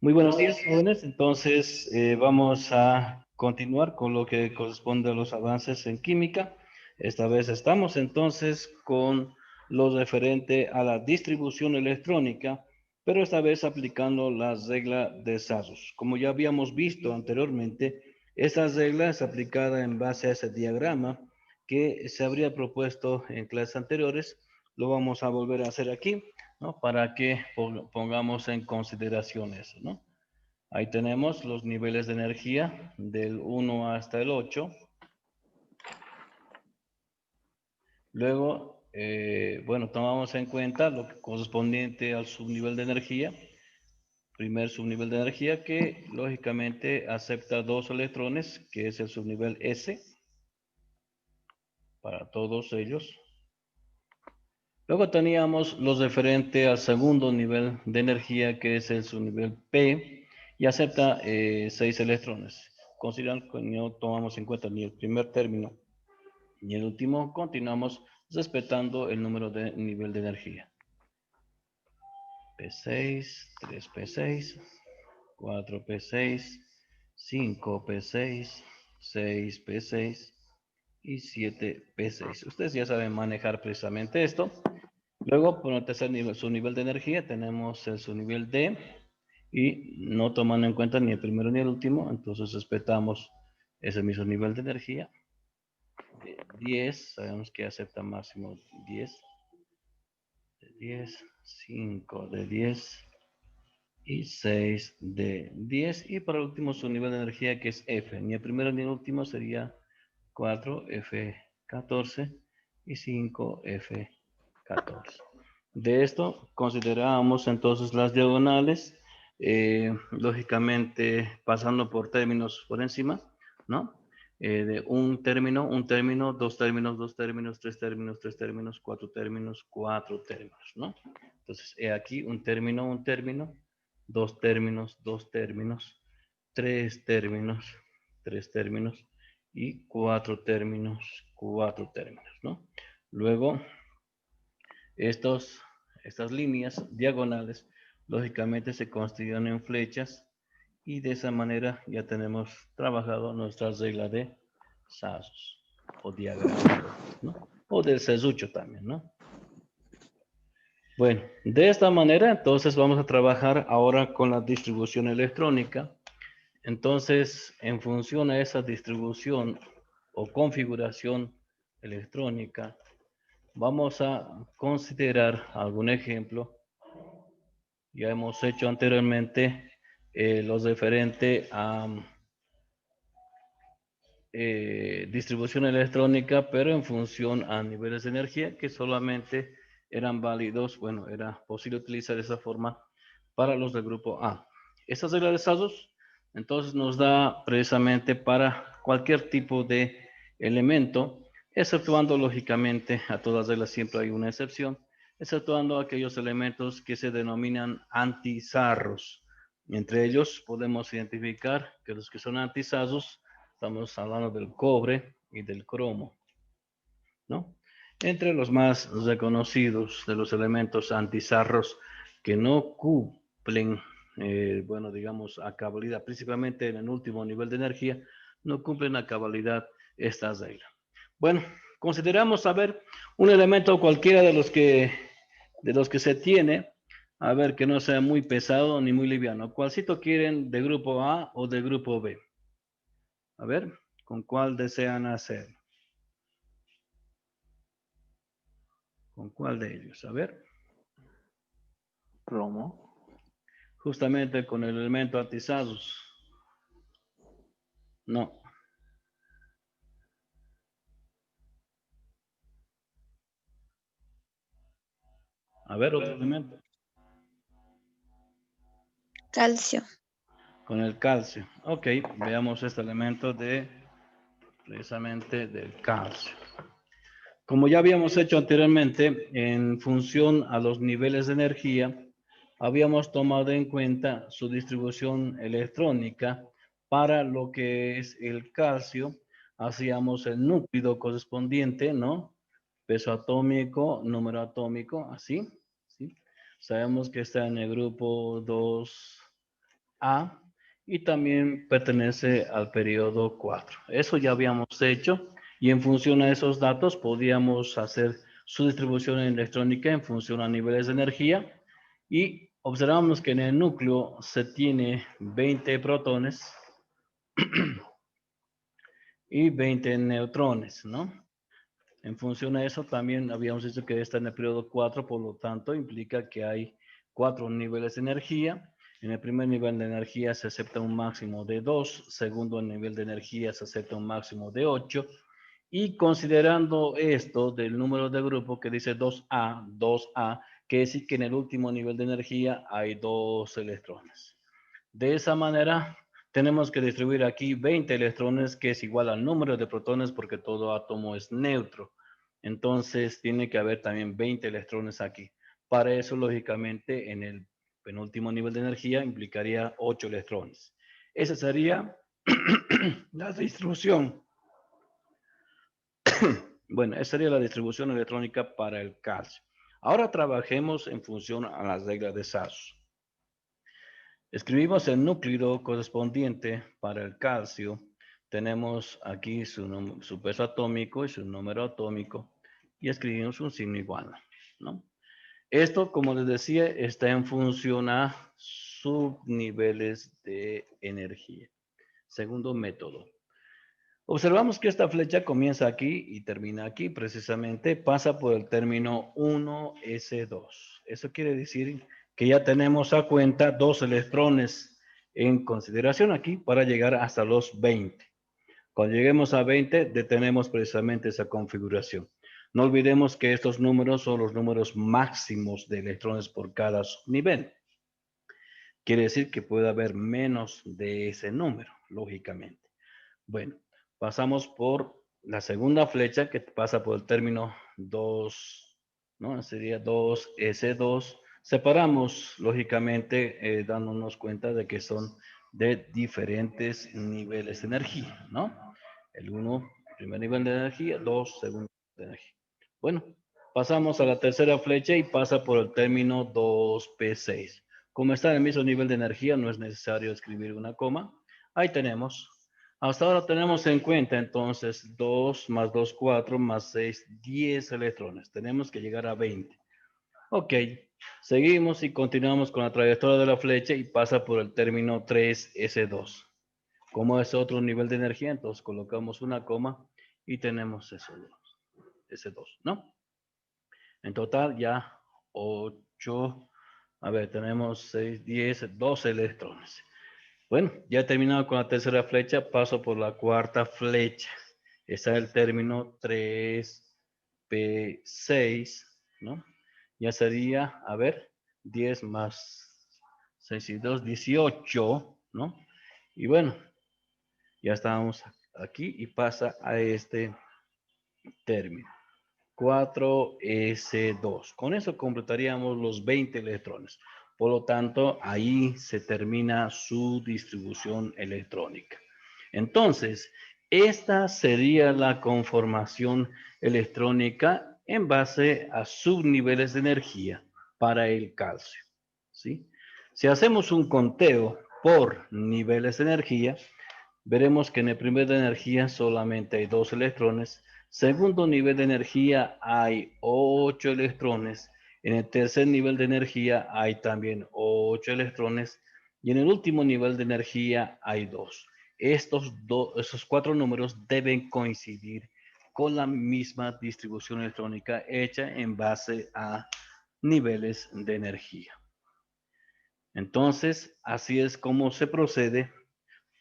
Muy buenos días, jóvenes. Entonces, vamos a continuar con lo que corresponde a los avances en química. Esta vez estamos entonces con lo referente a la distribución electrónica, pero esta vez aplicando la regla de Sarrus. Como ya habíamos visto anteriormente, esta regla es aplicada en base a ese diagrama que se habría propuesto en clases anteriores. Lo vamos a volver a hacer aquí, ¿no? Para que pongamos en consideración eso, ¿no? Ahí tenemos los niveles de energía del 1 hasta el 8. Luego, bueno, tomamos en cuenta lo que correspondiente al subnivel de energía. Primer subnivel de energía que lógicamente acepta 2 electrones, que es el subnivel S, para todos ellos. Luego teníamos los referente al segundo nivel de energía, que es el subnivel P, y acepta 6 electrones. Consideran que no tomamos en cuenta ni el primer término ni el último, continuamos respetando el número de nivel de energía. P6, 3P6, 4P6, 5P6, 6P6 y 7P6. Ustedes ya saben manejar precisamente esto. Luego, por el tercer nivel, subnivel de energía, tenemos el subnivel D y no tomando en cuenta ni el primero ni el último, entonces respetamos ese mismo nivel de energía. 10, sabemos que acepta máximo 10, de 10, 5 de 10 y 6 de 10. Y para el último subnivel de energía que es F, ni el primero ni el último sería 4, F14 y 5, F14. De esto consideramos entonces las diagonales, lógicamente pasando por términos por encima, ¿no? De un término, dos términos, dos términos, tres términos, tres términos, cuatro términos, ¿no? Entonces, he aquí un término, dos términos, tres términos y cuatro términos, ¿no? Luego, estas líneas diagonales, lógicamente se constituyen en flechas y de esa manera ya tenemos trabajado nuestra regla de Sarrus o diagrama, ¿no? O del serrucho también, ¿no? Bueno, de esta manera entonces vamos a trabajar ahora con la distribución electrónica. Entonces, en función a esa distribución o configuración electrónica, vamos a considerar algún ejemplo. Ya hemos hecho anteriormente los referente a distribución electrónica, pero en función a niveles de energía que solamente eran válidos, bueno, era posible utilizar esa forma para los del grupo A. Estas reglas de Sarrus, entonces nos da precisamente para cualquier tipo de elemento, exceptuando lógicamente a todas reglas siempre hay una excepción, exceptuando aquellos elementos que se denominan anti-Sarrus. Entre ellos podemos identificar que los que son anti-Sarrus, estamos hablando del cobre y del cromo, ¿no? Entre los más reconocidos de los elementos anti-Sarrus que no cumplen, bueno, digamos, a cabalidad, principalmente en el último nivel de energía, no cumplen a cabalidad esta regla. Bueno, consideramos saber un elemento cualquiera de los que se tiene, a ver, que no sea muy pesado ni muy liviano. ¿Cuálcito quieren de grupo A o de grupo B? A ver, ¿con cuál desean hacer? ¿Con cuál de ellos? A ver. Plomo. Justamente con el elemento anti-Sarrus. No. A ver, otro elemento. Calcio. Con el calcio. Ok, veamos este elemento precisamente del calcio. Como ya habíamos hecho anteriormente, en función a los niveles de energía, habíamos tomado en cuenta su distribución electrónica para lo que es el calcio. Hacíamos el núcleo correspondiente, ¿no? Peso atómico, número atómico, así, ¿sí? Sabemos que está en el grupo 2, A y también pertenece al periodo 4. Eso ya habíamos hecho y en función a esos datos podíamos hacer su distribución electrónica en función a niveles de energía y observamos que en el núcleo se tiene 20 protones y 20 neutrones, ¿no? En función a eso también habíamos dicho que está en el periodo 4, por lo tanto implica que hay 4 niveles de energía. En el primer nivel de energía se acepta un máximo de 2, segundo nivel de energía se acepta un máximo de 8 y considerando esto del número de grupo que dice 2A, quiere decir que en el último nivel de energía hay 2 electrones. De esa manera, tenemos que distribuir aquí 20 electrones, que es igual al número de protones porque todo átomo es neutro. Entonces, tiene que haber también 20 electrones aquí. Para eso, lógicamente, en el penúltimo nivel de energía implicaría 8 electrones. Esa sería la distribución. Bueno, esa sería la distribución electrónica para el calcio. Ahora trabajemos en función a las reglas de Sassus. Escribimos el núcleo correspondiente para el calcio. Tenemos aquí su peso atómico y su número atómico y escribimos un signo igual, ¿no? Esto, como les decía, está en función a subniveles de energía. Segundo método. Observamos que esta flecha comienza aquí y termina aquí, precisamente pasa por el término 1s2. Eso quiere decir que ya tenemos a cuenta 2 electrones en consideración aquí para llegar hasta los 20. Cuando lleguemos a 20, detenemos precisamente esa configuración. No olvidemos que estos números son los números máximos de electrones por cada nivel. Quiere decir que puede haber menos de ese número, lógicamente. Bueno, pasamos por la segunda flecha que pasa por el término 2, ¿no? Sería 2S2. Separamos, lógicamente, dándonos cuenta de que son de diferentes niveles de energía, ¿no? El 1, primer nivel de energía, 2, segundo nivel de energía. Bueno, pasamos a la tercera flecha y pasa por el término 2P6. Como está en el mismo nivel de energía, no es necesario escribir una coma. Ahí tenemos. Hasta ahora tenemos en cuenta entonces 2 más 2, 4 más 6, 10 electrones. Tenemos que llegar a 20. Ok, seguimos y continuamos con la trayectoria de la flecha y pasa por el término 3S2. Como es otro nivel de energía, entonces colocamos una coma y tenemos S2, ¿no? En total ya 8, a ver, tenemos 6, 10, 12 electrones. Bueno, ya he terminado con la tercera flecha, paso por la cuarta flecha. Está el término 3P6, ¿no? Ya sería, a ver, 10 más 6 y 2, 18, ¿no? Y bueno, ya estamos aquí y pasa a este término. 4S2. Con eso completaríamos los 20 electrones. Por lo tanto, ahí se termina su distribución electrónica. Entonces, esta sería la conformación electrónica en base a subniveles de energía para el calcio, ¿sí? Si hacemos un conteo por niveles de energía, veremos que en el primer de energía solamente hay 2 electrones. Segundo nivel de energía hay 8 electrones. En el tercer nivel de energía hay también 8 electrones. Y en el último nivel de energía hay 2. Esos 4 números deben coincidir con la misma distribución electrónica hecha en base a niveles de energía. Entonces, así es como se procede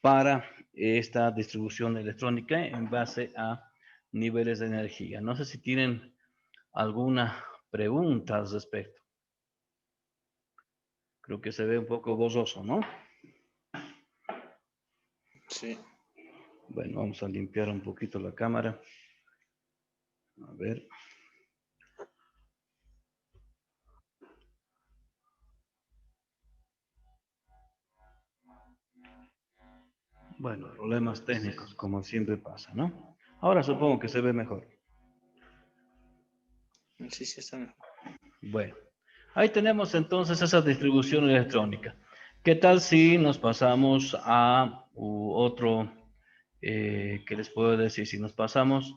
para esta distribución electrónica en base a niveles de energía. No sé si tienen alguna pregunta al respecto. Creo que se ve un poco borroso, ¿no? Sí. Bueno, vamos a limpiar un poquito la cámara. A ver. Bueno, problemas técnicos, como siempre pasa, ¿no? Ahora supongo que se ve mejor. Sí, está mejor. Bueno, ahí tenemos entonces esa distribución electrónica. ¿Qué tal si nos pasamos a otro, qué les puedo decir? Si nos pasamos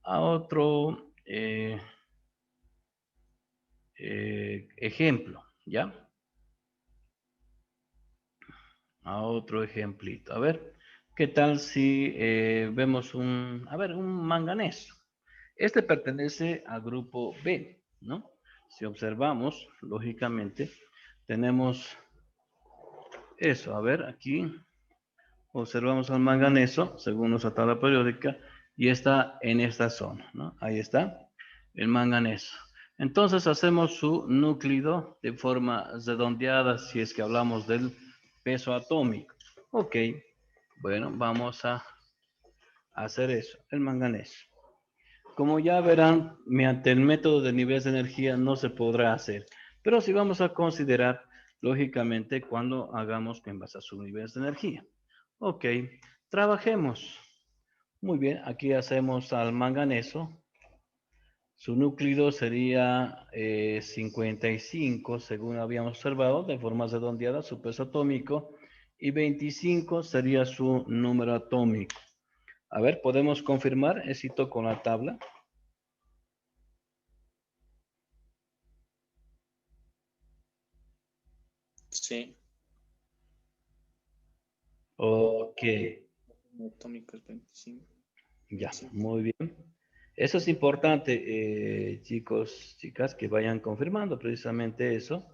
a otro ejemplo, ¿ya? A otro ejemplito. A ver, ¿qué tal si vemos un manganeso? Este pertenece al grupo B, ¿no? Si observamos, lógicamente, tenemos eso. A ver, aquí observamos al manganeso, según nuestra tabla periódica, y está en esta zona, ¿no? Ahí está el manganeso. Entonces hacemos su núcleo de forma redondeada si es que hablamos del peso atómico. Ok, bueno, vamos a hacer eso, el manganeso. Como ya verán, mediante el método de niveles de energía no se podrá hacer, pero sí vamos a considerar, lógicamente, cuando hagamos en base a sus niveles de energía. Ok, trabajemos. Muy bien, aquí hacemos al manganeso. Su núcleo sería 55, según habíamos observado, de forma redondeada, su peso atómico, y 25 sería su número atómico. A ver, ¿podemos confirmar? Éxito con la tabla. Sí. Ok, El atómico es 25. ya, Sí. muy bien. Eso es importante, chicos, chicas, que vayan confirmando precisamente eso.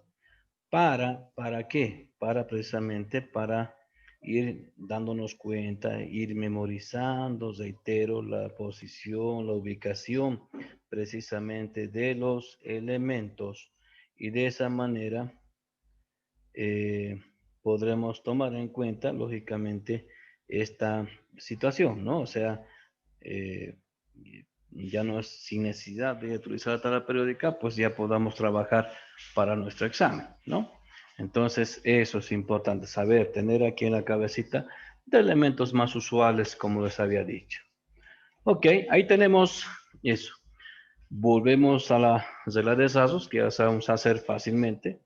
¿Para qué? Para ir dándonos cuenta, ir memorizando, reitero, la posición, la ubicación precisamente de los elementos. Y de esa manera eh, podremos tomar en cuenta, lógicamente, esta situación, ¿no? O sea, eh, ya no es sin necesidad de utilizar la tabla periódica, pues ya podamos trabajar para nuestro examen, ¿no? Entonces, eso es importante, saber, tener aquí en la cabecita de elementos más usuales, como les había dicho. Ok, ahí tenemos eso. Volvemos a la regla de Sasos, que ya sabemos hacer fácilmente.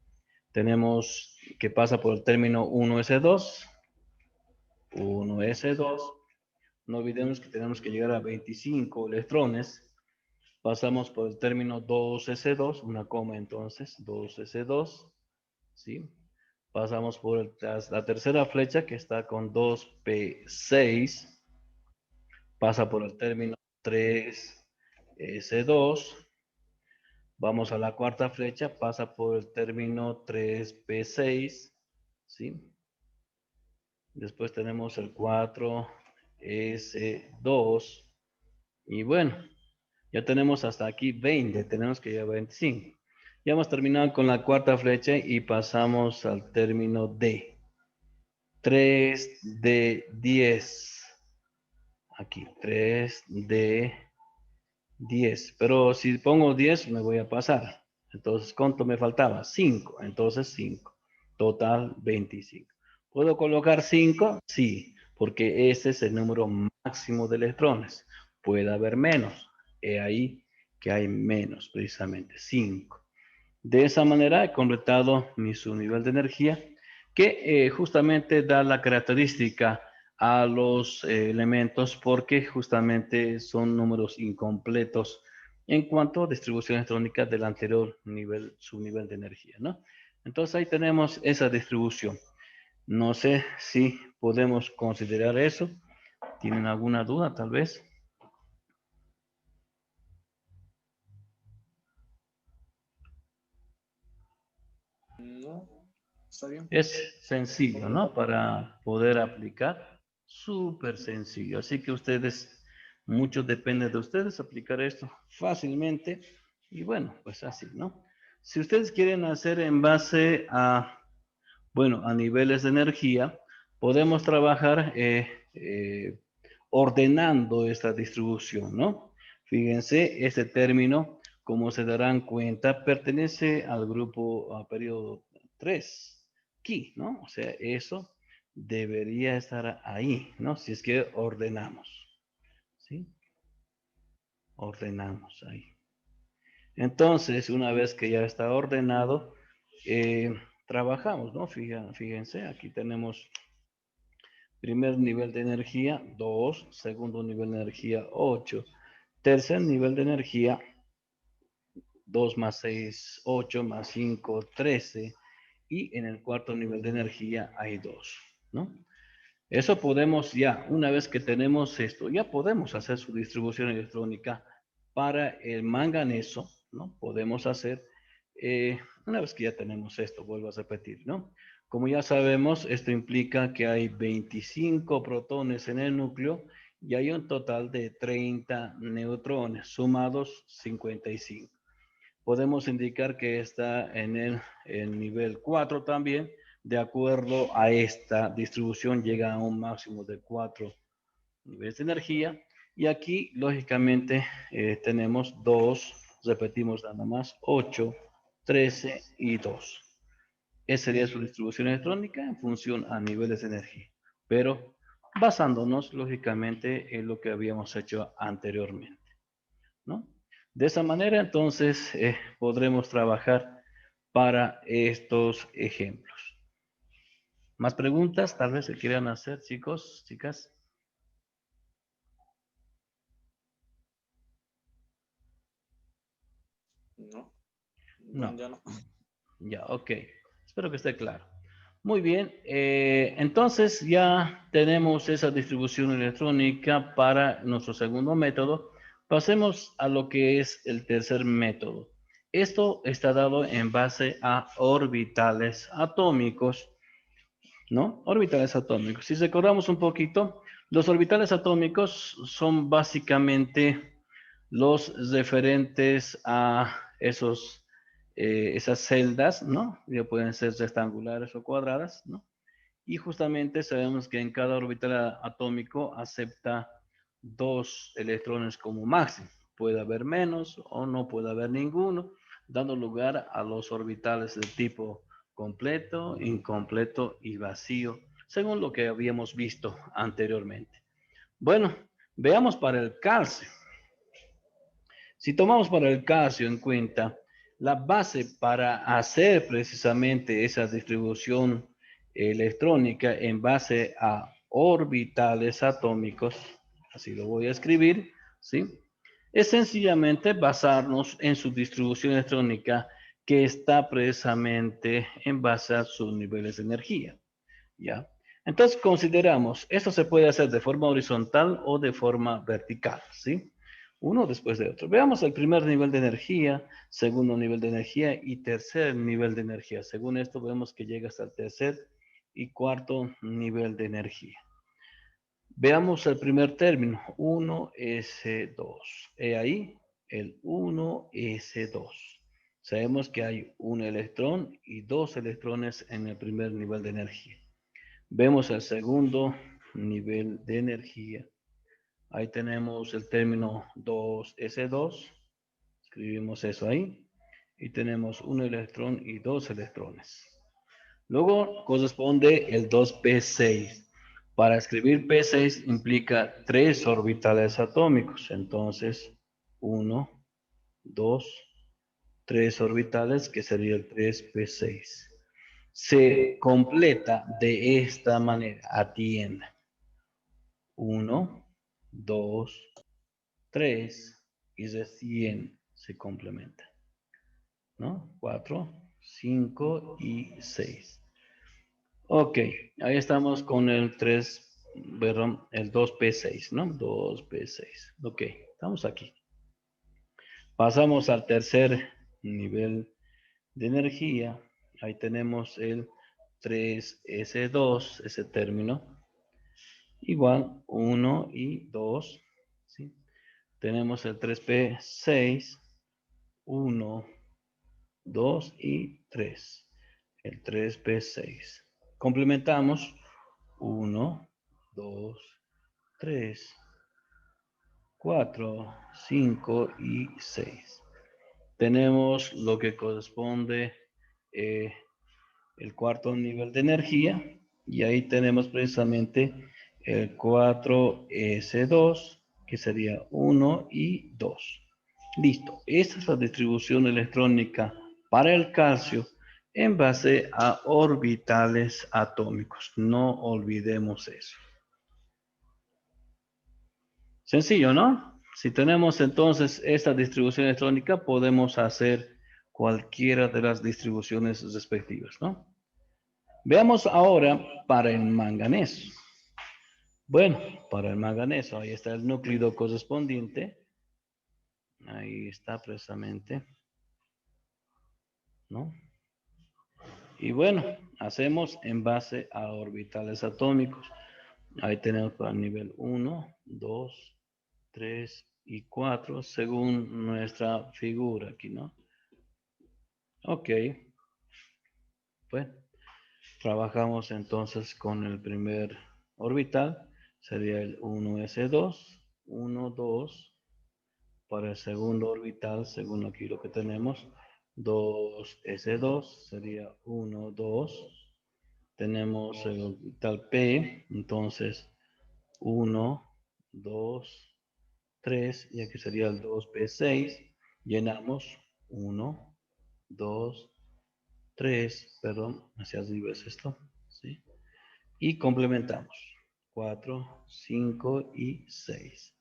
Tenemos que pasa por el término 1s2, 1s2. No olvidemos que tenemos que llegar a 25 electrones. Pasamos por el término 2s2, una coma entonces, 2s2, ¿sí? Pasamos por la tercera flecha que está con 2p6, pasa por el término 3s2, vamos a la cuarta flecha, pasa por el término 3p6, ¿sí? Después tenemos el 4s2, y bueno, ya tenemos hasta aquí 20, tenemos que llegar a 25. Ya hemos terminado con la cuarta flecha y pasamos al término D. 3 de 10. Aquí, 3 de 10. Pero si pongo 10 me voy a pasar. Entonces, ¿cuánto me faltaba? 5. Entonces, 5. Total, 25. ¿Puedo colocar 5? Sí, porque ese es el número máximo de electrones. Puede haber menos. He ahí que hay menos, precisamente, 5. De esa manera he completado mi subnivel de energía, que justamente da la característica a los elementos porque justamente son números incompletos en cuanto a distribución electrónica del anterior nivel, subnivel de energía, ¿no? Entonces ahí tenemos esa distribución. No sé si podemos considerar eso. ¿Tienen alguna duda tal vez? No, está bien. Es sencillo, ¿no? Para poder aplicar, súper sencillo. Así que ustedes, mucho depende de ustedes aplicar esto fácilmente. Y bueno, pues así, ¿no? Si ustedes quieren hacer en base a, bueno, a niveles de energía, podemos trabajar ordenando esta distribución, ¿no? Fíjense, este término, como se darán cuenta, pertenece al grupo a periodo 3, Ki, ¿no? O sea, eso debería estar ahí, ¿no? Si es que ordenamos, ¿sí? Ordenamos ahí. Entonces, una vez que ya está ordenado, trabajamos, ¿no? Fíjense, aquí tenemos primer nivel de energía, 2, segundo nivel de energía, 8, tercer nivel de energía, 2 más 6, 8 más 5, 13, y en el cuarto nivel de energía hay 2, ¿no? Eso podemos ya, una vez que tenemos esto, ya podemos hacer su distribución electrónica para el manganeso, ¿no? Podemos hacer, una vez que ya tenemos esto, vuelvo a repetir, ¿no? Como ya sabemos, esto implica que hay 25 protones en el núcleo y hay un total de 30 neutrones, sumados 55. Podemos indicar que está en el nivel 4 también. De acuerdo a esta distribución llega a un máximo de 4 niveles de energía. Y aquí, lógicamente, tenemos 2, repetimos nada más, 8, 13 y 2. Esa sería su distribución electrónica en función a niveles de energía. Pero basándonos, lógicamente, en lo que habíamos hecho anteriormente, ¿no? De esa manera, entonces, podremos trabajar para estos ejemplos. ¿Más preguntas? Tal vez se quieran hacer, chicos, chicas. No. No. Bueno, ya no. Ya, ok. Espero que esté claro. Muy bien. Entonces ya tenemos esa distribución electrónica para nuestro segundo método. Pasemos a lo que es el tercer método. Esto está dado en base a orbitales atómicos, ¿no? Orbitales atómicos. Si recordamos un poquito, los orbitales atómicos son básicamente los referentes a esas celdas, ¿no? Ya pueden ser rectangulares o cuadradas, ¿no? Y justamente sabemos que en cada orbital atómico acepta 2 electrones como máximo. Puede haber menos o no puede haber ninguno, dando lugar a los orbitales de tipo completo, incompleto y vacío, según lo que habíamos visto anteriormente. Bueno, veamos para el calcio. Si tomamos para el calcio en cuenta, la base para hacer precisamente esa distribución electrónica en base a orbitales atómicos, así lo voy a escribir, ¿sí? Es sencillamente basarnos en su distribución electrónica que está precisamente en base a sus niveles de energía, ¿ya? Entonces consideramos, esto se puede hacer de forma horizontal o de forma vertical, ¿sí? Uno después de otro. Veamos el primer nivel de energía, segundo nivel de energía y tercer nivel de energía. Según esto vemos que llega hasta el tercer y cuarto nivel de energía. Veamos el primer término, 1s2. He ahí el 1s2. Sabemos que hay un electrón y 2 electrones en el primer nivel de energía. Vemos el segundo nivel de energía. Ahí tenemos el término 2s2. Escribimos eso ahí. Y tenemos un electrón y 2 electrones. Luego corresponde el 2p6. Para escribir p6 implica 3 orbitales atómicos. Entonces, 1, 2, 3 orbitales, que sería el 3p6. Se completa de esta manera. Atienda. 1, 2, 3 y recién se complementa, ¿no? 4, 5 y 6. Ok, ahí estamos con el 3, perdón, el 2p6, ¿no? 2p6. Ok, estamos aquí. Pasamos al tercer nivel de energía. Ahí tenemos el 3s2, ese término. Igual 1 y 2, ¿sí? Tenemos el 3p6, 1, 2 y 3. El 3p6. Complementamos 1, 2, 3, 4, 5 y 6. Tenemos lo que corresponde eh, el cuarto nivel de energía y ahí tenemos precisamente el 4s2 que sería 1 y 2. Listo, esta es la distribución electrónica para el calcio en base a orbitales atómicos. No olvidemos eso. Sencillo, ¿no? Si tenemos entonces esta distribución electrónica, podemos hacer cualquiera de las distribuciones respectivas, ¿no? Veamos ahora para el manganeso. Bueno, para el manganeso, ahí está el núcleo correspondiente. Ahí está precisamente, ¿no? Y bueno, hacemos en base a orbitales atómicos. Ahí tenemos para el nivel 1, 2, 3 y 4, según nuestra figura aquí, ¿no? Ok, pues trabajamos entonces con el primer orbital, sería el 1s2, 1, 2. Para el segundo orbital, según aquí lo que tenemos, 2s2 sería 1, 2. Tenemos el orbital P, entonces 1, 2, 3, y aquí sería el 2p6. Llenamos 1, 2, 3, perdón, hacia arriba es esto, ¿sí? Y complementamos 4, 5 y 6.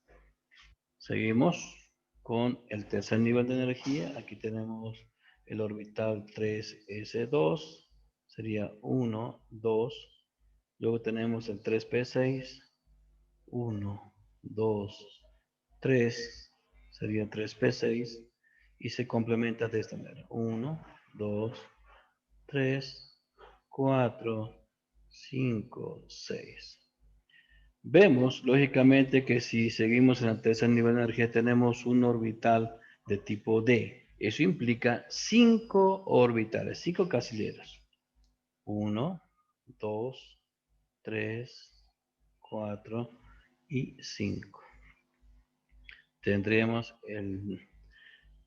Seguimos con el tercer nivel de energía. Aquí tenemos el orbital 3s2, sería 1, 2. Luego tenemos el 3p6, 1, 2, 3, sería 3p6. Y se complementa de esta manera. 1, 2, 3, 4, 5, 6. Vemos, lógicamente, que si seguimos en el tercer nivel de energía, tenemos un orbital de tipo D. Eso implica 5 orbitales, 5 casilleros. 1, 2, 3, 4 y 5. Tendríamos el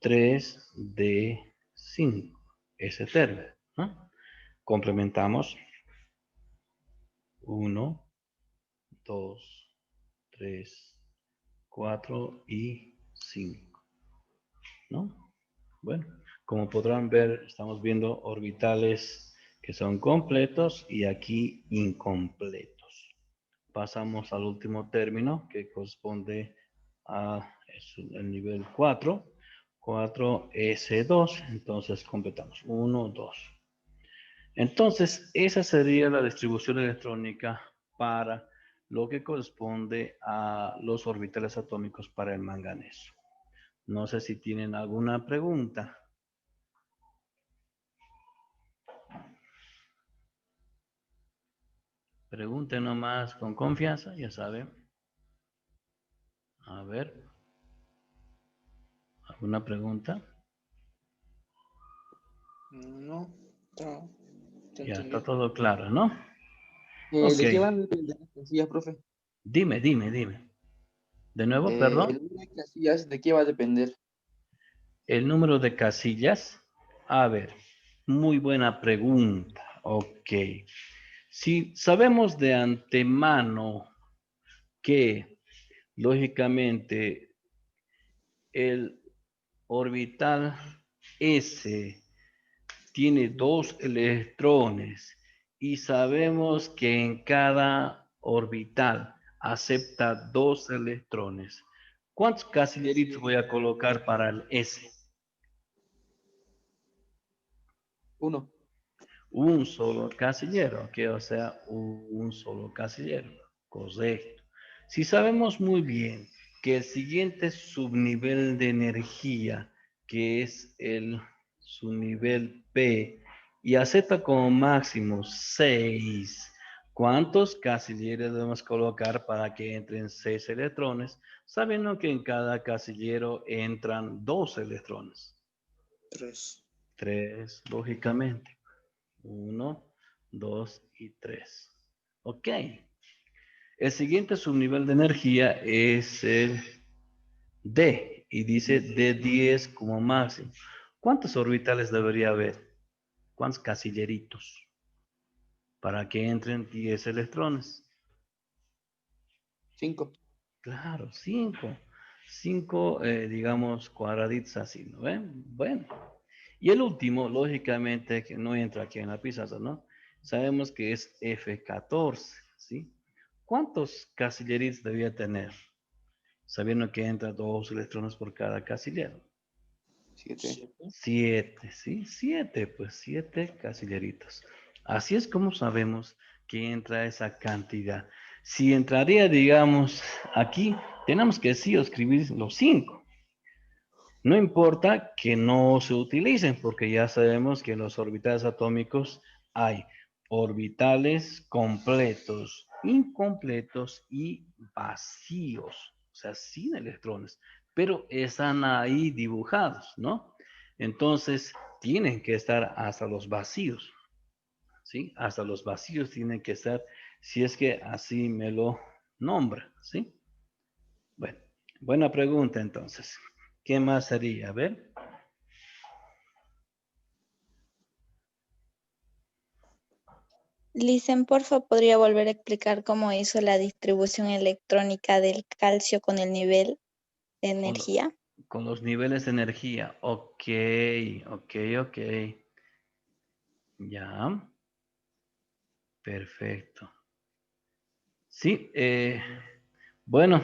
3D5, ese término, ¿no? Complementamos 1, 2, 3, 4 y 5, ¿no? Bueno, como podrán ver, estamos viendo orbitales que son completos y aquí incompletos. Pasamos al último término que corresponde a el nivel 4, 4s2, entonces completamos 1, 2. Entonces, esa sería la distribución electrónica para lo que corresponde a los orbitales atómicos para el manganeso. No sé si tienen alguna pregunta. Pregunten nomás con confianza, ya saben. A ver, ¿alguna pregunta? No, está Ya está entendido. todo claro, ¿no? Ok, ¿De qué van las casillas, profe? dime. De nuevo, El perdón. número de casillas, ¿de qué va a depender? El número de casillas. A ver, muy buena pregunta. Ok. Si sabemos de antemano que, lógicamente, el orbital S tiene 2 electrones y sabemos que en cada orbital acepta 2 electrones. ¿Cuántos casilleritos voy a colocar para el S? Uno. Un solo casillero, que o sea, un solo casillero. Correcto. Si sabemos muy bien que el siguiente subnivel de energía, que es el subnivel P, y acepta como máximo 6, ¿cuántos casilleros debemos colocar para que entren 6 electrones? Sabiendo que en cada casillero entran 2 electrones. 3. 3, lógicamente. 1, 2 y 3. Ok. El siguiente subnivel de energía es el D y dice D10 como máximo. ¿Cuántos orbitales debería haber? ¿Cuántos casilleritos? Para que entren 10 electrones. 5. Claro, 5. 5, digamos, cuadraditos así, ¿no ven? Bueno. Y el último, lógicamente, que no entra aquí en la pizarra, ¿no? Sabemos que es F14, ¿sí? ¿Cuántos casilleritos debía tener? Sabiendo que entra 2 electrones por cada casillero. 7. 7, ¿sí? 7, pues 7 casilleritos. Así es como sabemos que entra esa cantidad. Si entraría, digamos, aquí, tenemos que sí escribir los 5. No importa que no se utilicen, porque ya sabemos que en los orbitales atómicos hay orbitales completos, incompletos y vacíos, o sea, sin electrones, pero están ahí dibujados, ¿no? Entonces, tienen que estar hasta los vacíos, ¿sí? Hasta los vacíos tienen que estar, si es que así me lo nombra, ¿sí? Bueno, buena pregunta entonces. ¿Qué más sería? A ver. Listen, porfa, ¿podría volver a explicar cómo hizo la distribución electrónica del calcio con el nivel de Con, energía? con los niveles de energía. Ok, ok, ok. Ya, perfecto. Sí, bueno,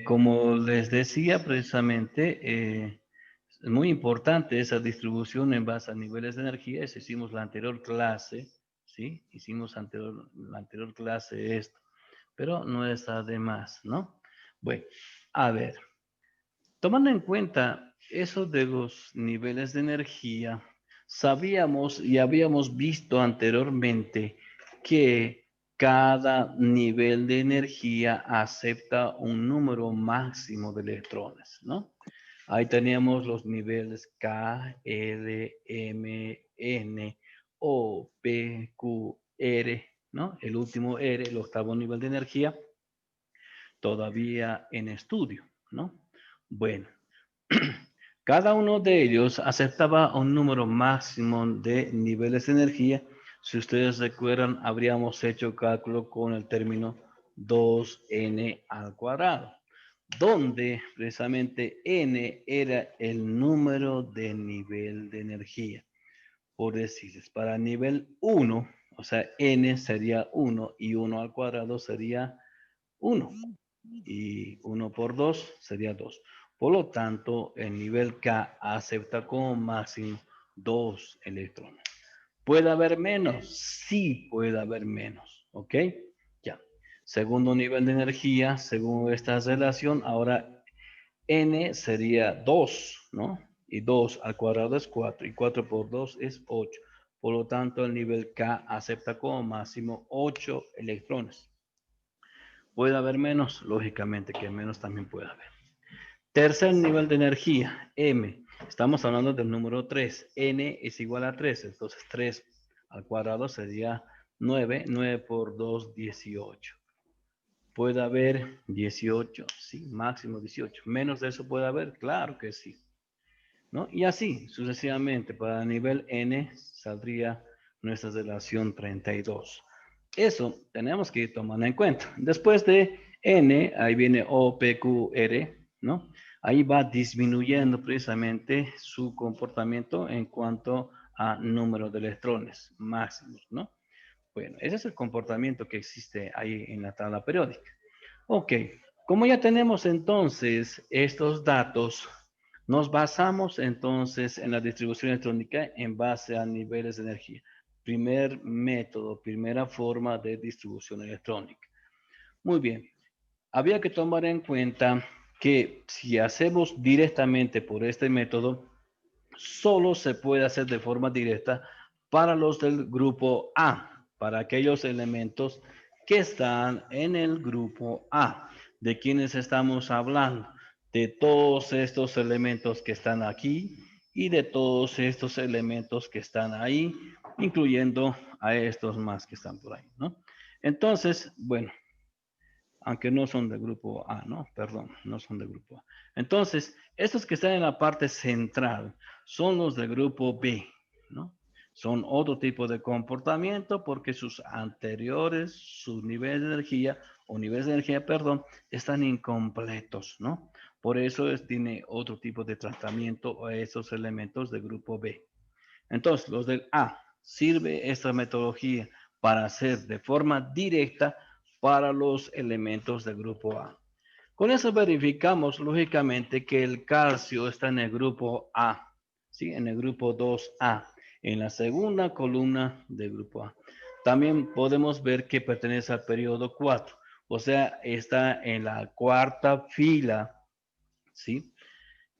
como les decía precisamente, es muy importante esa distribución en base a niveles de energía. Eso hicimos la anterior clase, ¿sí? Hicimos la anterior clase esto, pero no está de más, ¿no? Bueno, a ver. Tomando en cuenta eso de los niveles de energía, sabíamos y habíamos visto anteriormente que cada nivel de energía acepta un número máximo de electrones, ¿no? Ahí teníamos los niveles K, L, M, N, O, P, Q, R, ¿no? El último R, el octavo nivel de energía, todavía en estudio, ¿no? Bueno, cada uno de ellos aceptaba un número máximo de niveles de energía. Si ustedes recuerdan, habríamos hecho cálculo con el término 2n al cuadrado, donde precisamente n era el número de nivel de energía. Por decir, para nivel 1, o sea, n sería 1 y 1 al cuadrado sería 1 y 1 por 2 sería 2. Por lo tanto, el nivel K acepta como máximo 2 electrones. ¿Puede haber menos? Sí, puede haber menos. ¿Ok? Ya. Segundo nivel de energía, según esta relación, ahora N sería 2, ¿no? Y 2 al cuadrado es 4 y 4 por 2 es 8. Por lo tanto, el nivel K acepta como máximo 8 electrones. ¿Puede haber menos? Lógicamente que menos también puede haber. Tercer nivel de energía, M. Estamos hablando del número 3. N es igual a 3. Entonces 3 al cuadrado sería 9. 9 por 2, 18. ¿Puede haber 18? Sí, máximo 18. ¿Menos de eso puede haber? Claro que sí, ¿no? Y así, sucesivamente, para el nivel N saldría nuestra relación 32. Eso tenemos que tomar en cuenta. Después de N, ahí viene O, P, Q, R, ¿no? Ahí va disminuyendo precisamente su comportamiento en cuanto a número de electrones máximos, ¿no? Bueno, ese es el comportamiento que existe ahí en la tabla periódica. Ok, como ya tenemos entonces estos datos, nos basamos entonces en la distribución electrónica en base a niveles de energía. Primer método, primera forma de distribución electrónica. Muy bien, había que tomar en cuenta que si hacemos directamente por este método, solo se puede hacer de forma directa para los del grupo A, para aquellos elementos que están en el grupo A. ¿De quiénes estamos hablando? De todos estos elementos que están aquí y de todos estos elementos que están ahí, incluyendo a estos más que están por ahí, ¿no? Entonces, bueno, aunque no son del grupo A, ¿no? Perdón, no son del grupo A. Entonces, estos que están en la parte central son los del grupo B, ¿no? Son otro tipo de comportamiento porque sus anteriores, sus niveles de energía, o niveles de energía, perdón, están incompletos, ¿no? Por eso tiene otro tipo de tratamiento a esos elementos del grupo B. Entonces, los del A, sirve esta metodología para hacer de forma directa para los elementos del grupo A. Con eso verificamos, lógicamente, que el calcio está en el grupo A, ¿sí? En el grupo 2A, en la segunda columna del grupo A. También podemos ver que pertenece al periodo 4, o sea, está en la cuarta fila, ¿sí?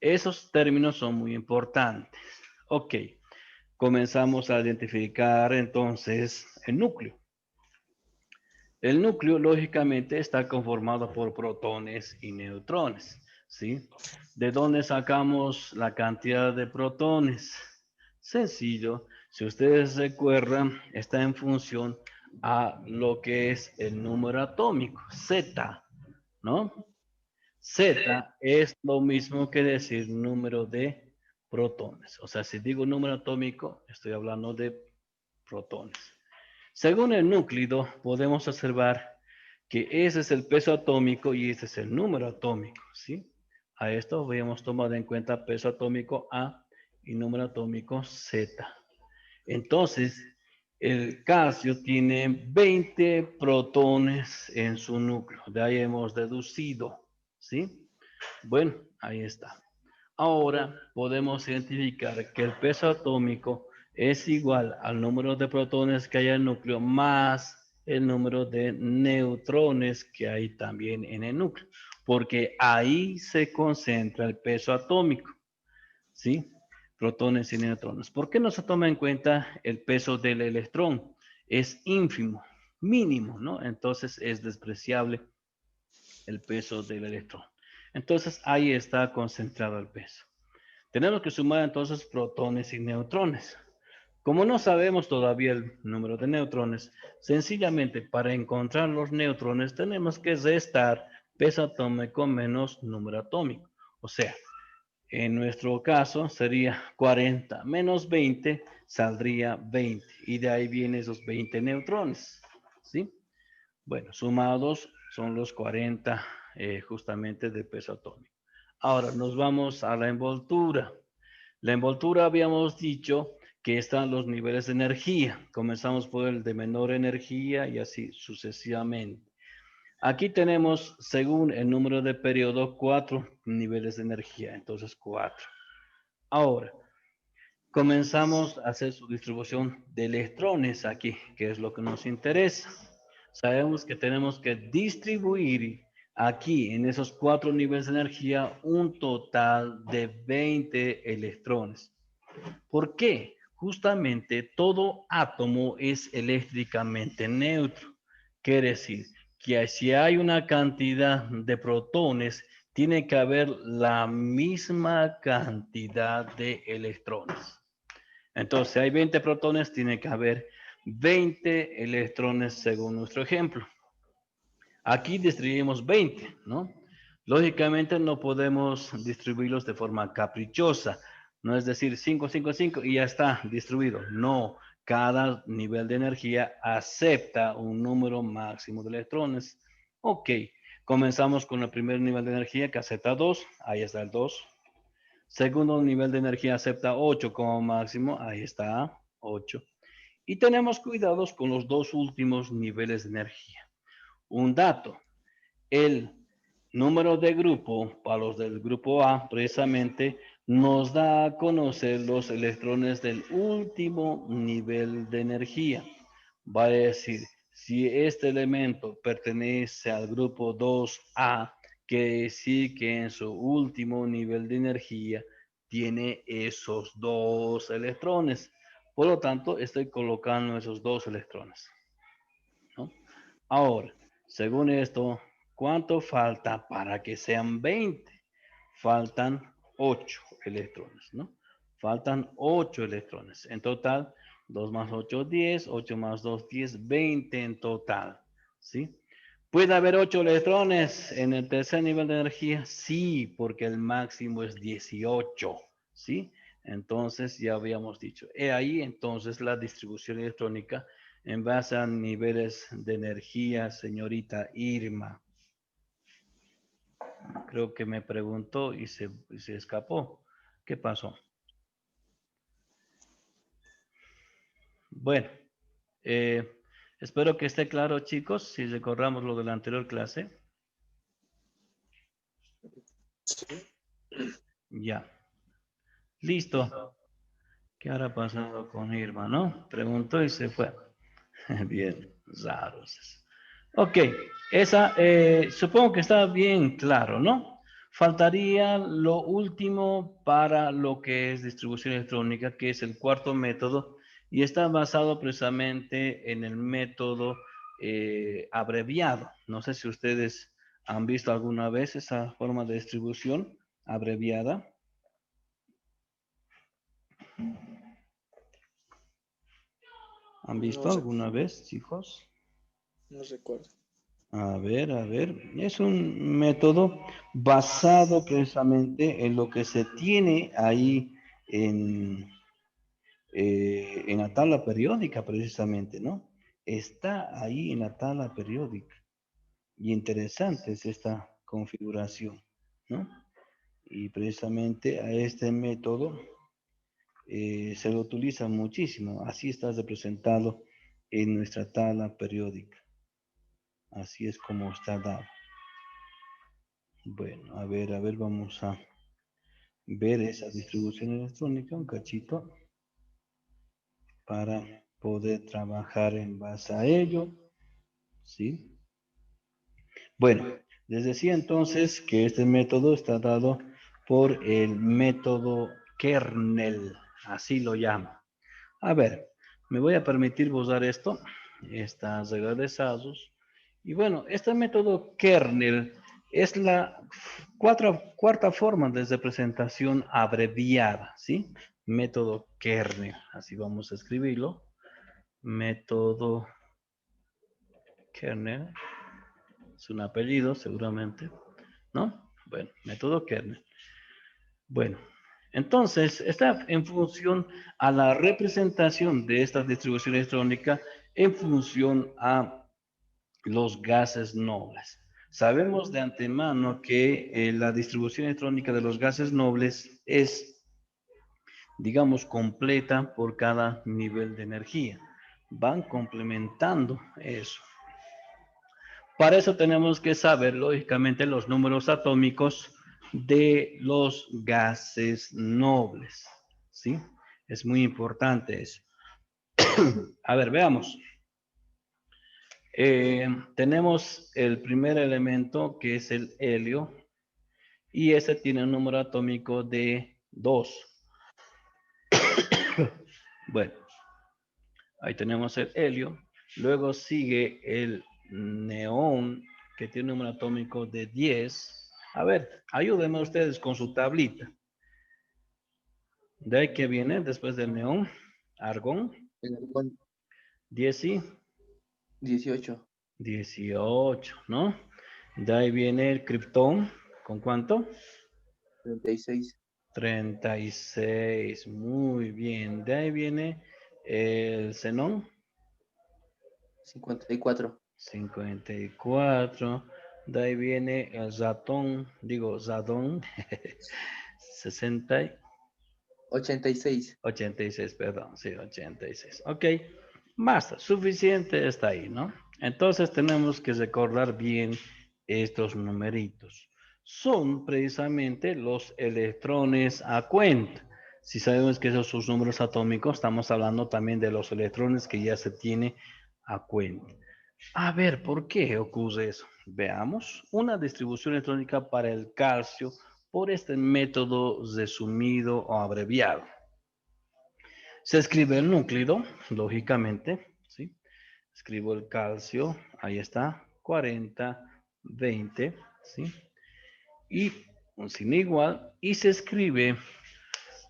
Esos términos son muy importantes. Ok, comenzamos a identificar entonces el núcleo. El núcleo, lógicamente, está conformado por protones y neutrones, ¿sí? ¿De dónde sacamos la cantidad de protones? Sencillo, si ustedes recuerdan, está en función a lo que es el número atómico, Z, ¿no? Z es lo mismo que decir número de protones. O sea, si digo número atómico, estoy hablando de protones. Según el núcleo, podemos observar que ese es el peso atómico y ese es el número atómico, ¿sí? A esto habíamos tomado en cuenta peso atómico A y número atómico Z. Entonces, el calcio tiene 20 protones en su núcleo. De ahí hemos deducido, ¿sí? Bueno, ahí está. Ahora podemos identificar que el peso atómico es igual al número de protones que hay en el núcleo más el número de neutrones que hay también en el núcleo, porque ahí se concentra el peso atómico, ¿sí? Protones y neutrones. ¿Por qué no se toma en cuenta el peso del electrón? Es ínfimo, mínimo, ¿no? Entonces es despreciable el peso del electrón. Entonces ahí está concentrado el peso. Tenemos que sumar entonces protones y neutrones. Como no sabemos todavía el número de neutrones, sencillamente para encontrar los neutrones tenemos que restar peso atómico menos número atómico. O sea, en nuestro caso sería 40 menos 20 saldría 20 y de ahí vienen esos 20 neutrones, ¿sí? Bueno, sumados son los 40 justamente de peso atómico. Ahora nos vamos a la envoltura. La envoltura habíamos dicho que están los niveles de energía. Comenzamos por el de menor energía y así sucesivamente. Aquí tenemos, según el número de periodo, 4 niveles de energía. Entonces, 4. Ahora, comenzamos a hacer su distribución de electrones aquí, que es lo que nos interesa. Sabemos que tenemos que distribuir aquí en esos 4 niveles de energía un total de 20 electrones. ¿Por qué? Justamente todo átomo es eléctricamente neutro. Quiere decir que si hay una cantidad de protones, tiene que haber la misma cantidad de electrones. Entonces, si hay 20 protones, tiene que haber 20 electrones según nuestro ejemplo. Aquí distribuimos 20, ¿no? Lógicamente no podemos distribuirlos de forma caprichosa. No es decir 5, 5, 5 y ya está distribuido. No, cada nivel de energía acepta un número máximo de electrones. Ok, comenzamos con el primer nivel de energía que acepta 2. Ahí está el 2. Segundo nivel de energía acepta 8 como máximo. Ahí está 8. Y tenemos cuidados con los dos últimos niveles de energía. Un dato, el número de grupo para los del grupo A precisamente nos da a conocer los electrones del último nivel de energía. Va a decir, si este elemento pertenece al grupo 2A, quiere decir que en su último nivel de energía tiene esos 2 electrones. Por lo tanto, estoy colocando esos 2 electrones, ¿no? Ahora, según esto, ¿cuánto falta para que sean 20? Faltan 8 electrones, ¿no? Faltan 8 electrones. En total, 2 más 8, 10, 8 más 2, 10, 20 en total, ¿sí? ¿Puede haber 8 electrones en el tercer nivel de energía? Sí, porque el máximo es 18, ¿sí? Entonces, ya habíamos dicho. He ahí, entonces, la distribución electrónica en base a niveles de energía, señorita Irma. Creo que me preguntó y se escapó. ¿Qué pasó? Bueno, eh, espero que esté claro, chicos, si recordamos lo de la anterior clase. Sí. Ya. Listo. ¿Qué habrá pasado con Irma, no? Preguntó y se fue. Bien, raros. Ok, esa supongo que está bien claro, ¿no? Faltaría lo último para lo que es distribución electrónica, que es el cuarto método, y está basado precisamente en el método abreviado. No sé si ustedes han visto alguna vez esa forma de distribución abreviada. ¿Han visto No sé, alguna vez, chicos? no recuerdo. A ver, es un método basado precisamente en lo que se tiene ahí en la tabla periódica, precisamente, ¿no? Está ahí en la tabla periódica. Y interesante es esta configuración, ¿no? Y precisamente a este método se lo utiliza muchísimo. Así está representado en nuestra tabla periódica. Así es como está dado. Bueno, a ver, vamos a ver esa distribución electrónica, un cachito, para poder trabajar en base a ello, ¿sí? Bueno, les decía entonces que este método está dado por el método kernel, así lo llama. A ver, me voy a permitir usar esto, estas regresados. Y bueno, este método kernel es la cuarta forma de representación abreviada, ¿sí? Método kernel, así vamos a escribirlo. Método kernel, es un apellido seguramente, ¿no? Bueno, método kernel. Bueno, entonces está en función a la representación de esta distribución electrónica en función a los gases nobles. Sabemos de antemano que la distribución electrónica de los gases nobles es, digamos, completa por cada nivel de energía. Van complementando eso. Para eso tenemos que saber, lógicamente, los números atómicos de los gases nobles, ¿sí? Es muy importante eso. A ver, veamos. Tenemos el primer elemento que es el helio y ese tiene un número atómico de 2. Bueno, ahí tenemos el helio. Luego sigue el neón que tiene un número atómico de 10. A ver, ayúdenme ustedes con su tablita. De ahí que viene después del neón, argón, El argón, 10 y 18. 18, ¿no? De ahí viene el criptón, ¿con cuánto? 36. 36, muy bien. De ahí viene el xenón, 54. 54. De ahí viene el ratón, radón, 60, 86. 86, perdón, sí, 86. Ok, basta, suficiente está ahí, ¿no? Entonces tenemos que recordar bien estos numeritos. Son precisamente los electrones a cuenta. Si sabemos que esos son sus números atómicos, estamos hablando también de los electrones que ya se tiene a cuenta. A ver, ¿por qué ocurre eso? Veamos. Una distribución electrónica para el calcio por este método resumido o abreviado. Se escribe el núcleo, lógicamente, ¿sí? Escribo el calcio, ahí está, 40, 20, ¿sí? Y un signo igual, y se escribe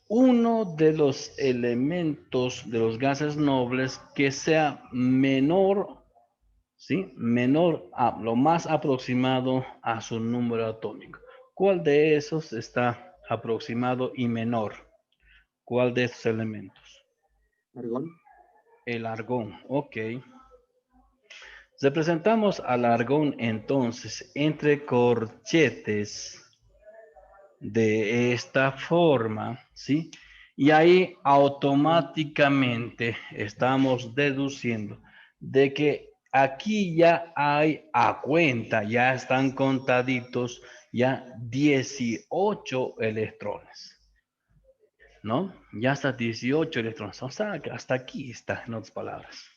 uno de los elementos de los gases nobles que sea menor, ¿sí? Menor a lo más aproximado a su número atómico. ¿Cuál de esos está aproximado y menor? ¿Cuál de estos elementos? Argón. El argón, ok. Representamos al argón entonces entre corchetes de esta forma, ¿sí? Y ahí automáticamente estamos deduciendo de que aquí ya hay a cuenta, ya están contaditos ya 18 electrones, ¿no? Ya hasta 18 electrones, o sea, que hasta aquí está, en otras palabras.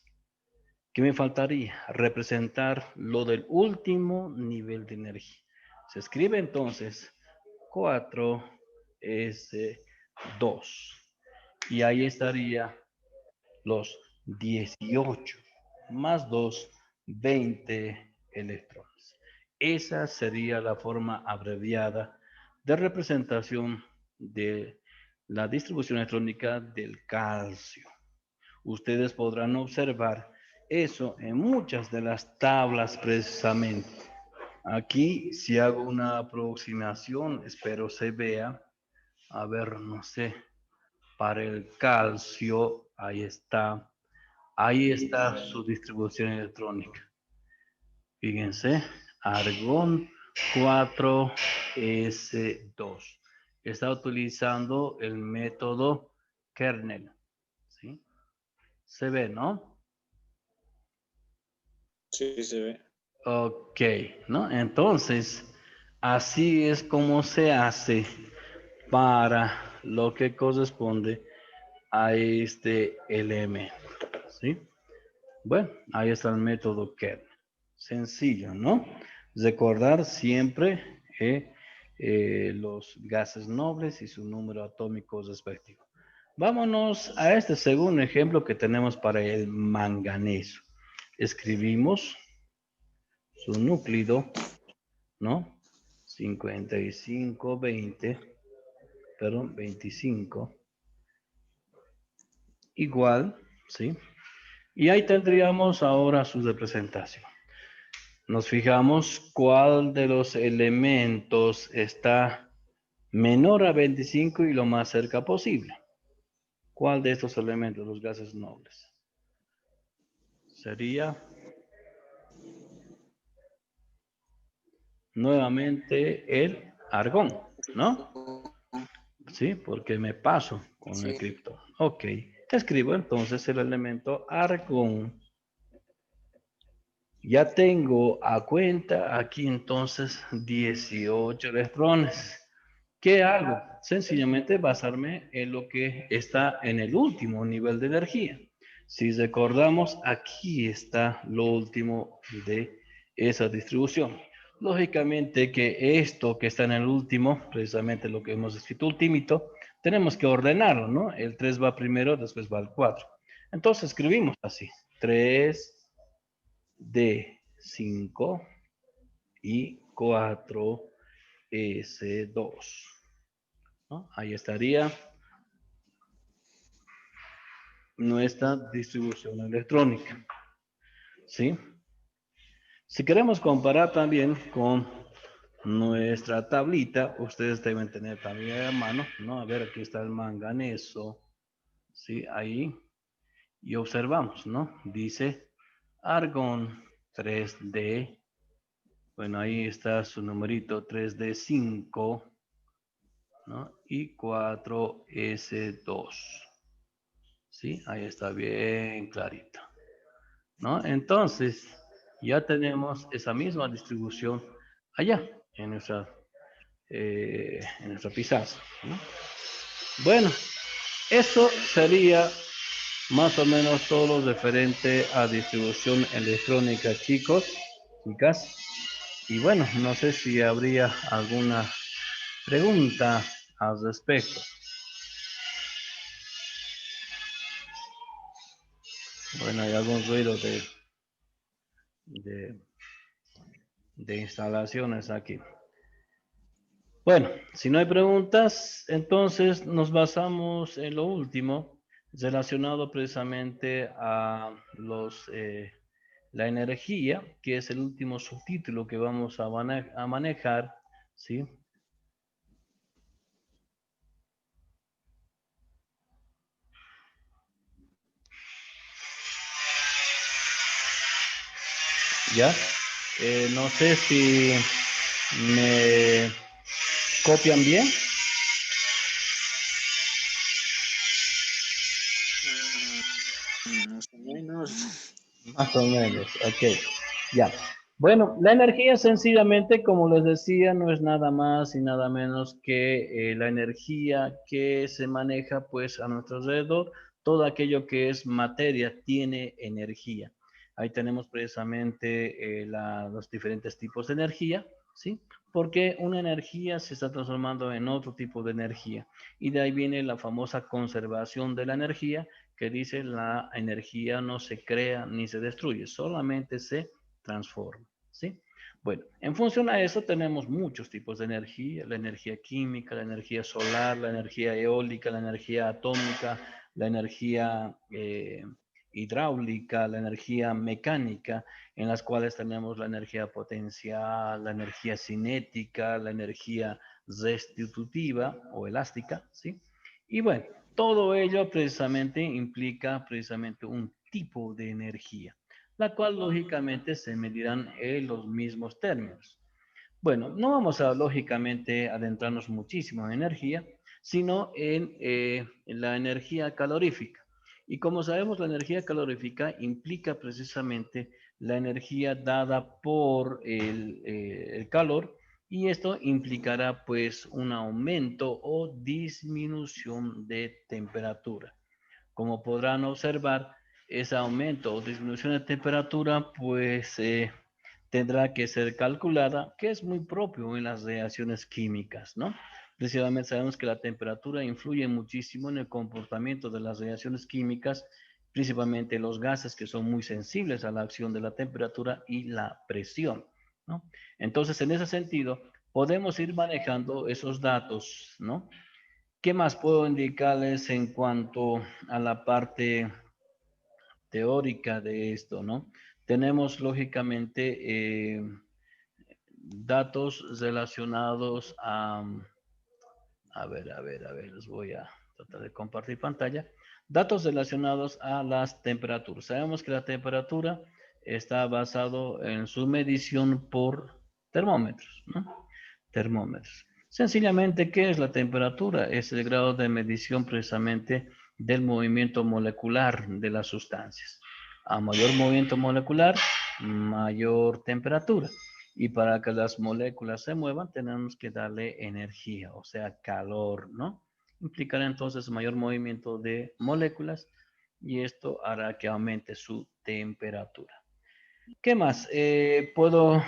¿Qué me faltaría? Representar lo del último nivel de energía. Se escribe entonces 4s2. Y ahí estaría los 18 más 2, 20 electrones. Esa sería la forma abreviada de representación de la distribución electrónica del calcio. Ustedes podrán observar eso en muchas de las tablas precisamente. Aquí, si hago una aproximación, espero se vea. A ver, no sé, para el calcio, ahí está. Ahí está su distribución electrónica. Fíjense, argón 4s2. Está utilizando el método kernel. ¿Sí? Se ve, ¿no? Sí, se ve. Ok, ¿no? Entonces, así es como se hace para lo que corresponde a este elemento, ¿sí? Bueno, ahí está el método kernel. Sencillo, ¿no? Recordar siempre los gases nobles y su número atómico respectivo. Vámonos a este segundo ejemplo que tenemos para el manganeso. Escribimos su núcleo, ¿no? 55, 20, perdón, 25, igual, ¿sí? Y ahí tendríamos ahora su representación. Nos fijamos cuál de los elementos está menor a 25 y lo más cerca posible. ¿Cuál de estos elementos, los gases nobles? Sería nuevamente el argón, ¿no? Sí, porque me paso con el Sí. criptón. Ok, escribo entonces el elemento argón. Ya tengo a cuenta aquí entonces 18 electrones. ¿Qué hago? Sencillamente basarme en lo que está en el último nivel de energía. Si recordamos, aquí está lo último de esa distribución. Lógicamente que esto que está en el último, precisamente lo que hemos escrito ultimito, tenemos que ordenarlo, ¿no? El 3 va primero, después va el 4. Entonces escribimos así, 3 de 5 y 4s2. ¿No? Ahí estaría nuestra distribución electrónica. ¿Sí? Si queremos comparar también con nuestra tablita, ustedes deben tener también a mano, ¿no? A ver, aquí está el manganeso, ¿sí? Ahí. Y observamos, ¿no? Dice argón 3D. Bueno, ahí está su numerito 3D5, ¿no? Y 4s2. ¿Sí? Ahí está bien clarito, ¿no? Entonces, ya tenemos esa misma distribución allá en nuestra pizarra, ¿no? Bueno, eso sería más o menos todo lo referente a distribución electrónica, chicos, chicas. Y bueno, no sé si habría alguna pregunta al respecto. Bueno, hay algún ruido de, de instalaciones aquí. Bueno, si no hay preguntas, entonces nos basamos en lo último relacionado precisamente a la energía, que es el último subtítulo que vamos a manejar, ¿sí? ¿Ya? No sé si me copian bien. Más o menos. Más o menos, ok. Ya. Bueno, la energía sencillamente, como les decía, no es nada más y nada menos que la energía que se maneja pues a nuestro alrededor. Todo aquello que es materia tiene energía. Ahí tenemos precisamente los diferentes tipos de energía, ¿sí? Porque una energía se está transformando en otro tipo de energía. Y de ahí viene la famosa conservación de la energía, que dice la energía no se crea ni se destruye, solamente se transforma, ¿sí? Bueno, en función a eso tenemos muchos tipos de energía: la energía química, la energía solar, la energía eólica, la energía atómica, la energía hidráulica, la energía mecánica, en las cuales tenemos la energía potencial, la energía cinética, la energía restitutiva o elástica, ¿sí? Y bueno, todo ello precisamente implica precisamente un tipo de energía, la cual lógicamente se medirán en los mismos términos. Bueno, no vamos a lógicamente adentrarnos muchísimo en energía, sino en la energía calorífica. Y como sabemos, la energía calorífica implica precisamente la energía dada por el calor, y esto implicará pues un aumento o disminución de temperatura. Como podrán observar, ese aumento o disminución de temperatura pues tendrá que ser calculada, que es muy propio en las reacciones químicas, ¿no? Precisamente sabemos que la temperatura influye muchísimo en el comportamiento de las reacciones químicas, principalmente los gases, que son muy sensibles a la acción de la temperatura y la presión, ¿no? Entonces, en ese sentido, podemos ir manejando esos datos, ¿no? ¿Qué más puedo indicarles en cuanto a la parte teórica de esto, ¿no? Tenemos lógicamente datos relacionados a ver, les voy a tratar de compartir pantalla. Datos relacionados a las temperaturas. Sabemos que la temperatura está basado en su medición por termómetros, ¿no? Termómetros. Sencillamente, ¿qué es la temperatura? Es el grado de medición precisamente del movimiento molecular de las sustancias. A mayor movimiento molecular, mayor temperatura. Y para que las moléculas se muevan, tenemos que darle energía, o sea, calor, ¿no? Implicará entonces mayor movimiento de moléculas, y esto hará que aumente su temperatura. ¿Qué más? Puedo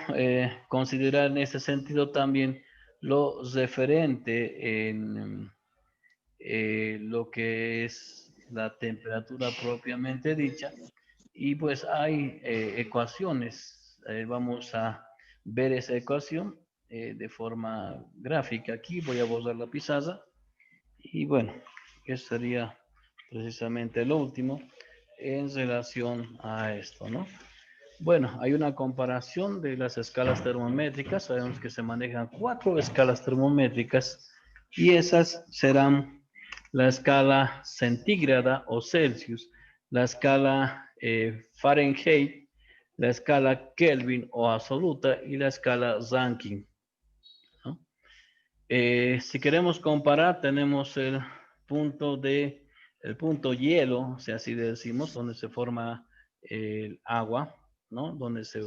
considerar en ese sentido también lo referente en lo que es la temperatura propiamente dicha. Y pues hay ecuaciones. Vamos a ver esa ecuación de forma gráfica. Aquí voy a borrar la pizarra. Y bueno, eso sería precisamente lo último en relación a esto, ¿no? Bueno, hay una comparación de las escalas termométricas. Sabemos que se manejan 4 escalas termométricas, y esas serán la escala centígrada o Celsius, la escala Fahrenheit, la escala Kelvin o absoluta, y la escala Rankine, ¿no? Si queremos comparar, tenemos el punto hielo, si así decimos, donde se forma el agua, ¿no? Donde se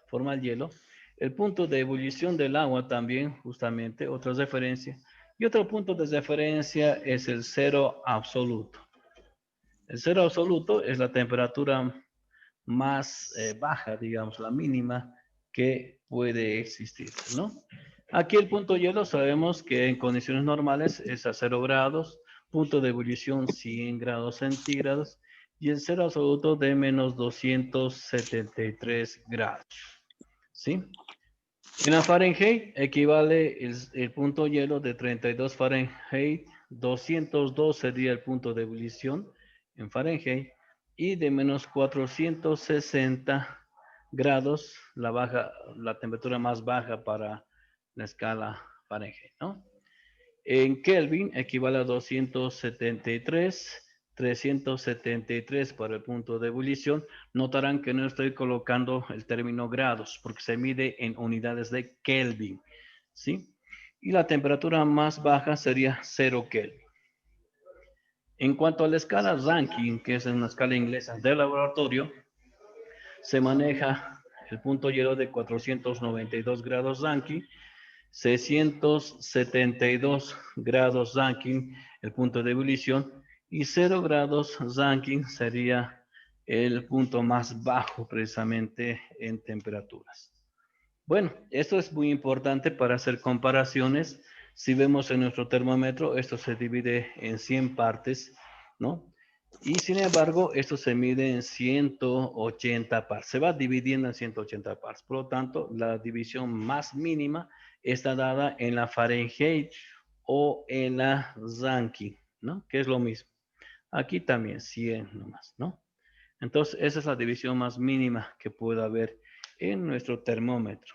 forma el hielo. El punto de ebullición del agua también, justamente, otra referencia. Y otro punto de referencia es el cero absoluto. El cero absoluto es la temperatura más baja, digamos, la mínima que puede existir, ¿no? Aquí el punto hielo sabemos que en condiciones normales es a 0 grados, punto de ebullición 100 grados centígrados, y el cero absoluto de menos 273 grados, ¿sí? En la Fahrenheit equivale el punto hielo de 32 Fahrenheit, 202 sería el punto de ebullición en Fahrenheit, y de menos 460 grados, la temperatura más baja para la escala Fahrenheit, ¿no? En Kelvin equivale a 273, 373 para el punto de ebullición. Notarán que no estoy colocando el término grados porque se mide en unidades de Kelvin, ¿sí? Y la temperatura más baja sería 0 Kelvin. En cuanto a la escala Rankine, que es una escala inglesa de laboratorio, se maneja el punto hielo de 492 grados Rankine, 672 grados Rankine, el punto de ebullición, y 0 grados Rankine sería el punto más bajo precisamente en temperaturas. Bueno, esto es muy importante para hacer comparaciones. Si vemos en nuestro termómetro, esto se divide en 100 partes, ¿no? Y sin embargo, esto se mide en 180 partes. Se va dividiendo en 180 partes. Por lo tanto, la división más mínima está dada en la Fahrenheit o en la Rankine, ¿no? Que es lo mismo. Aquí también 100 nomás, ¿no? Entonces, esa es la división más mínima que puede haber en nuestro termómetro.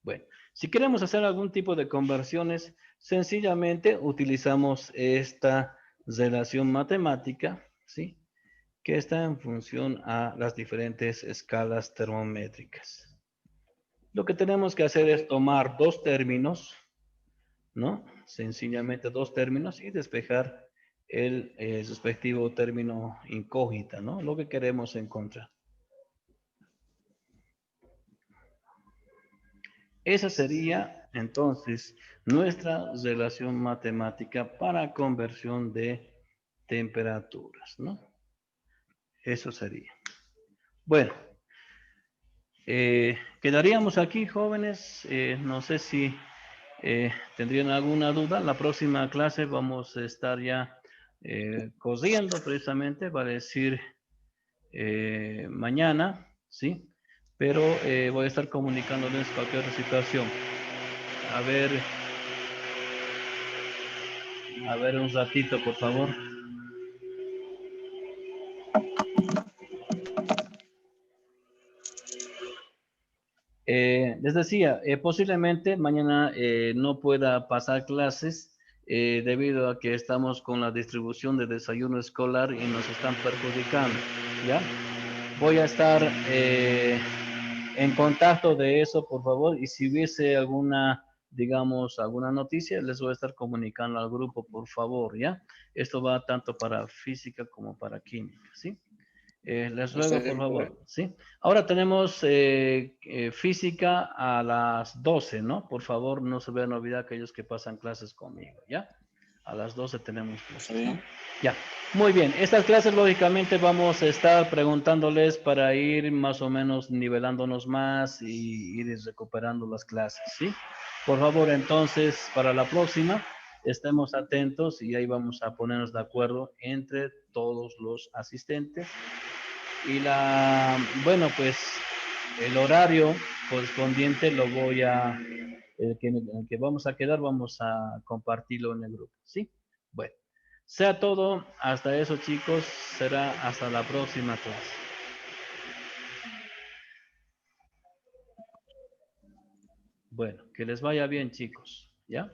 Bueno, si queremos hacer algún tipo de conversiones, sencillamente utilizamos esta relación matemática, ¿sí? Que está en función a las diferentes escalas termométricas. Lo que tenemos que hacer es tomar dos términos, ¿no? Sencillamente dos términos y despejar el respectivo término incógnita, ¿no? Lo que queremos encontrar. Esa sería entonces nuestra relación matemática para conversión de temperaturas, ¿no? Eso sería. Bueno, quedaríamos aquí, jóvenes. No sé si tendrían alguna duda. La próxima clase vamos a estar ya corriendo precisamente, va a decir mañana, ¿sí? Pero voy a estar comunicándoles cualquier situación. A ver un ratito, por favor. Les decía, posiblemente mañana no pueda pasar clases debido a que estamos con la distribución de desayuno escolar y nos están perjudicando, ¿ya? Voy a estar en contacto de eso, por favor, y si hubiese alguna, digamos, alguna noticia, les voy a estar comunicando al grupo, por favor, ¿ya? Esto va tanto para física como para química, ¿sí? Les ruego, por favor, ¿sí? Ahora tenemos física a las 12, ¿no? Por favor, no se vean olvidar aquellos que pasan clases conmigo, ¿ya? A las 12 tenemos clases, ¿no? Ya, muy bien. Estas clases, lógicamente, vamos a estar preguntándoles para ir más o menos nivelándonos más y ir recuperando las clases, ¿sí? Por favor, entonces, para la próxima, estemos atentos y ahí vamos a ponernos de acuerdo entre todos los asistentes. Y bueno, pues el horario correspondiente lo voy a, el que vamos a quedar, vamos a compartirlo en el grupo, ¿sí? Bueno, sea todo, hasta eso, chicos, será hasta la próxima clase. Bueno, que les vaya bien, chicos, ¿ya?